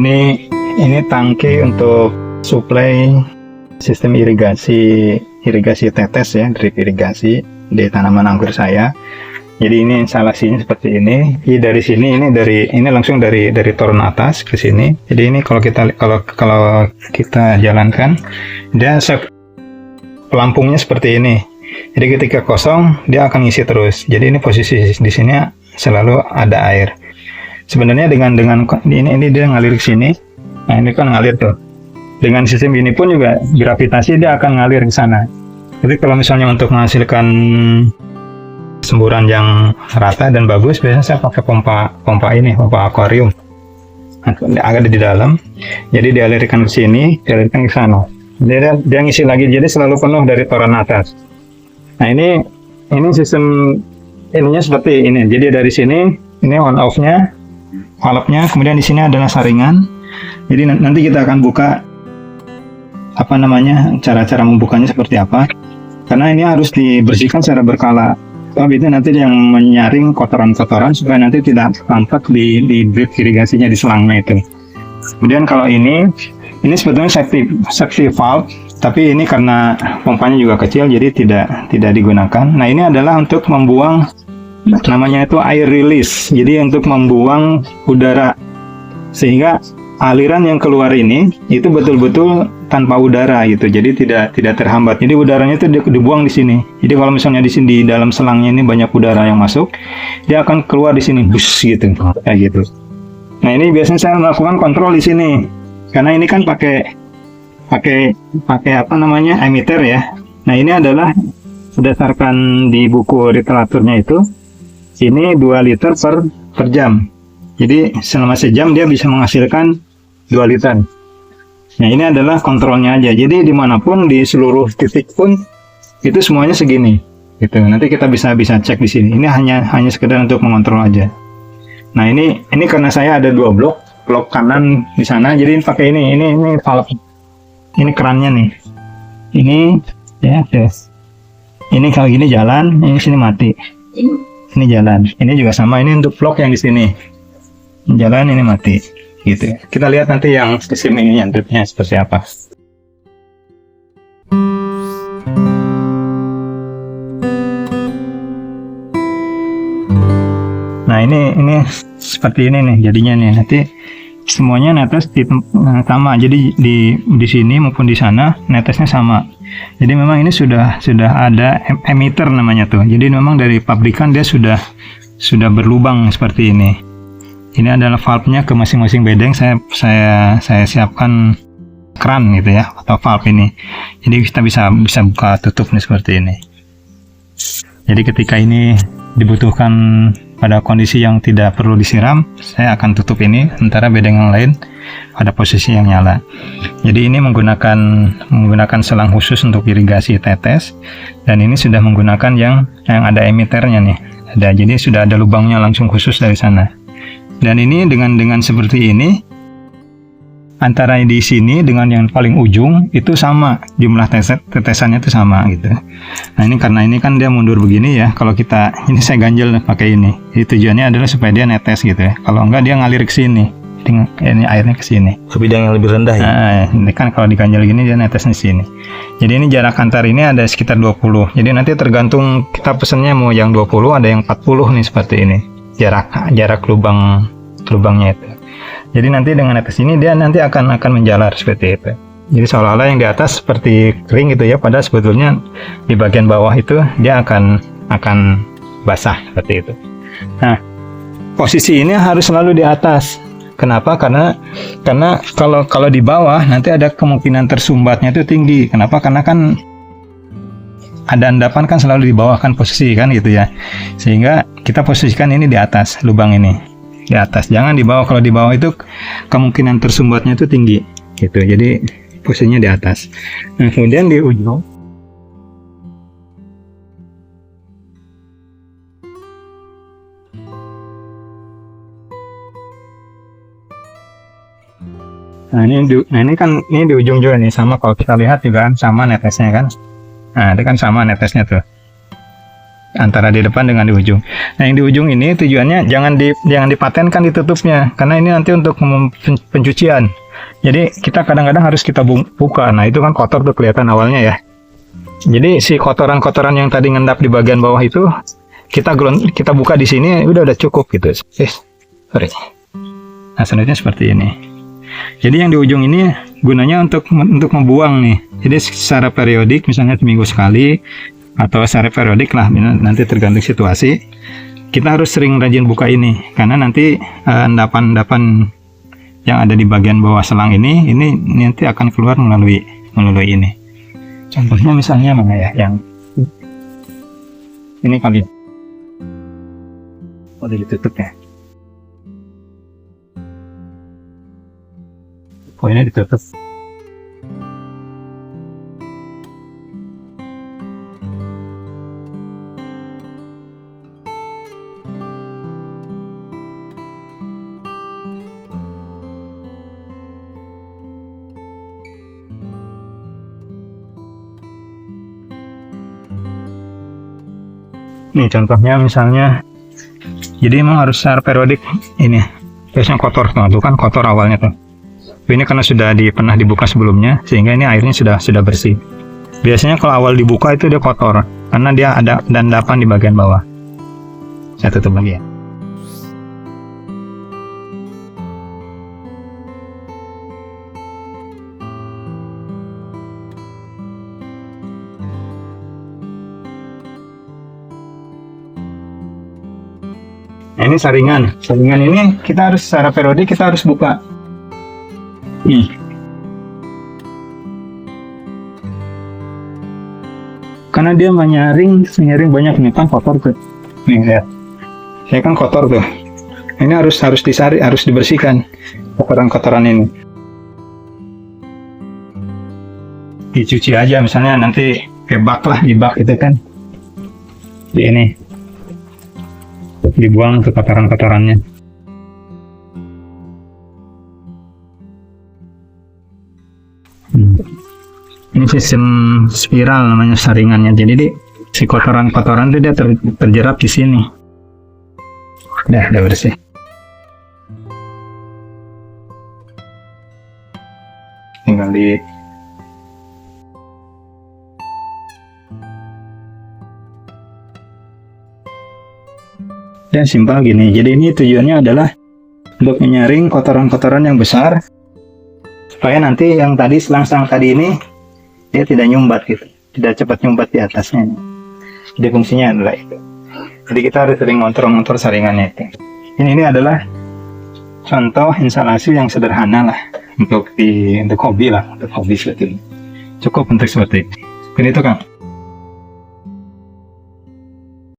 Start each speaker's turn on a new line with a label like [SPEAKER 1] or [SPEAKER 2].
[SPEAKER 1] ini tangki untuk suplai sistem irigasi tetes ya, drip irigasi di tanaman anggur saya. Jadi ini instalasinya seperti ini. Dari sini ini langsung dari toren atas ke sini. Jadi ini kalau kita jalankan, dia pelampungnya seperti ini. Jadi ketika kosong dia akan ngisi terus. Jadi ini posisi di sini selalu ada air. Sebenarnya dengan ini dia ngalir ke sini. Nah, ini kan ngalir tuh. Dengan sistem ini pun juga gravitasi dia akan ngalir ke sana. Jadi kalau misalnya untuk menghasilkan semburan yang rata dan bagus, biasanya saya pakai pompa akuarium. Ada di dalam. Jadi dialirkan ke sini, dialirkan ke sana. Dia ngisi lagi, jadi selalu penuh dari toren atas. Nah, ini sistem ininya seperti ini. Jadi dari sini ini on off-nya, valve-nya, kemudian di sini adalah saringan. Jadi nanti kita akan buka cara-cara membukanya seperti apa. Karena ini harus dibersihkan secara berkala. Sebab itu nanti yang menyaring kotoran-kotoran supaya nanti tidak tampak di drip irigasinya di selangnya itu. Kemudian kalau ini sebetulnya safety valve, tapi ini karena pompanya juga kecil jadi tidak digunakan. Nah, ini adalah untuk membuang, namanya itu air release. Jadi untuk membuang udara, sehingga aliran yang keluar ini itu betul-betul tanpa udara gitu. Jadi tidak terhambat. Jadi udaranya itu dibuang di sini. Jadi kalau misalnya di sini di dalam selangnya ini banyak udara yang masuk, dia akan keluar di sini bus gitu, kayak gitu. Nah, ini biasanya saya melakukan kontrol di sini. Karena ini kan pakai emitter ya. Nah, ini adalah berdasarkan di buku literaturnya itu, ini 2 liter per jam. Jadi selama sejam dia bisa menghasilkan 2 liter. Nah, ini adalah kontrolnya aja. Jadi dimanapun di seluruh titik pun itu semuanya segini. Gitu. Nanti kita bisa cek di sini. Ini hanya sekedar untuk mengontrol aja. Nah, ini karena saya ada 2 blok kanan di sana. Jadi pakai ini valve. Ini kerannya nih. Ini ya, yes. Ini kalau gini jalan, ini sini mati. Ini jalan. Ini juga sama, ini untuk blok yang di sini. Jalan, ini mati. Gitu. Kita lihat nanti yang sistem ini dripnya seperti apa. Nah, ini seperti ini nih jadinya nih. Nanti semuanya netes sama. Jadi di sini maupun di sana netesnya sama. Jadi memang ini sudah ada emitter namanya tuh. Jadi memang dari pabrikan dia sudah berlubang seperti ini. Ini adalah valve-nya ke masing-masing bedeng. Saya siapkan keran gitu ya, atau valve ini. Jadi kita bisa buka tutup nih seperti ini. Jadi ketika ini dibutuhkan pada kondisi yang tidak perlu disiram, saya akan tutup ini, sementara bedeng yang lain pada posisi yang nyala. Jadi ini menggunakan selang khusus untuk irigasi tetes, dan ini sudah menggunakan yang ada emitternya nih. Jadi sudah ada lubangnya langsung khusus dari sana. Dan ini dengan seperti ini, antara di sini dengan yang paling ujung itu sama, jumlah tetesannya itu sama gitu. Nah, ini karena ini kan dia mundur begini ya. Kalau ini saya ganjel pakai ini. Jadi tujuannya adalah supaya dia netes gitu ya. Kalau enggak dia ngalir ke sini. Ini airnya ke sini.
[SPEAKER 2] Ke bidang yang lebih rendah ya.
[SPEAKER 1] Nah, ini kan kalau diganjel gini dia netes di sini. Jadi ini jarak antar ini ada sekitar 20. Jadi nanti tergantung kita pesennya mau yang 20, ada yang 40 nih seperti ini. Jarak lubangnya itu. Jadi nanti dengan netes ini dia nanti akan menjalar seperti itu. Jadi seolah-olah yang di atas seperti kering gitu ya, padahal sebetulnya di bagian bawah itu dia akan basah seperti itu. Nah, posisi ini harus selalu di atas. Kenapa? Karena kalau di bawah nanti ada kemungkinan tersumbatnya itu tinggi. Kenapa? Karena kan ada endapan kan selalu di bawah kan posisi kan gitu ya. Sehingga kita posisikan ini di atas lubang ini. Di atas, jangan di bawah. Kalau di bawah itu kemungkinan tersumbatnya itu tinggi gitu. Jadi posisinya di atas. Nah, kemudian di ujung ini di ujung juga nih, sama kalau kita lihat juga kan sama netesnya kan. Nah, itu kan sama netesnya tuh. antara di depan dengan di ujung. Nah, yang di ujung ini tujuannya jangan dipatenkan ditutupnya, karena ini nanti untuk pencucian. Jadi kita kadang-kadang harus kita buka. Nah, itu kan kotor tuh kelihatan awalnya ya. Jadi si kotoran-kotoran yang tadi ngendap di bagian bawah itu kita buka di sini udah cukup gitu. Sorry. Nah, selanjutnya seperti ini. Jadi yang di ujung ini gunanya untuk membuang nih. Jadi secara periodik, misalnya seminggu sekali atau secara periodik lah, nanti tergantung situasi. Kita harus sering rajin buka ini, karena nanti endapan-endapan yang ada di bagian bawah selang ini nanti akan keluar melalui ini. Contohnya misalnya mana ya, yang ini kali. Udah ditutup ya. Poinnya ditutup. Nih contohnya misalnya, jadi memang harus secara periodik ini. Biasanya kotor tuh kan kotor awalnya tuh. Ini karena sudah pernah dibuka sebelumnya, sehingga ini airnya sudah bersih. Biasanya kalau awal dibuka itu dia kotor, karena dia ada endapan di bagian bawah. Saya tutup lagi ya. Nah, ini saringan. Saringan ini kita harus secara periodik kita harus buka. Karena dia menyaring banyak nih, kan kotor tuh. Nih lihat. Saya kan kotor tuh. Ini harus disaring, harus dibersihkan kotoran-kotoran ini. Dicuci aja misalnya, nanti ke bak lah, di bak itu kan. Di ini. Dibuang ke kotoran-kotorannya. Ini sistem spiral namanya saringannya. Jadi si kotoran-kotoran itu dia terjerap di sini. Udah bersih. Tinggal dan simpel gini. Jadi ini tujuannya adalah untuk menyaring kotoran-kotoran yang besar, supaya nanti yang tadi selang-selang tadi ini dia tidak nyumbat gitu, tidak cepat nyumbat di atasnya. Jadi fungsinya adalah itu. Jadi kita harus sering ngontrol saringannya itu. Ini adalah contoh instalasi yang sederhana lah untuk hobi lah, untuk hobi seperti ini. Cukup untuk seperti ini. Ini itu Kang.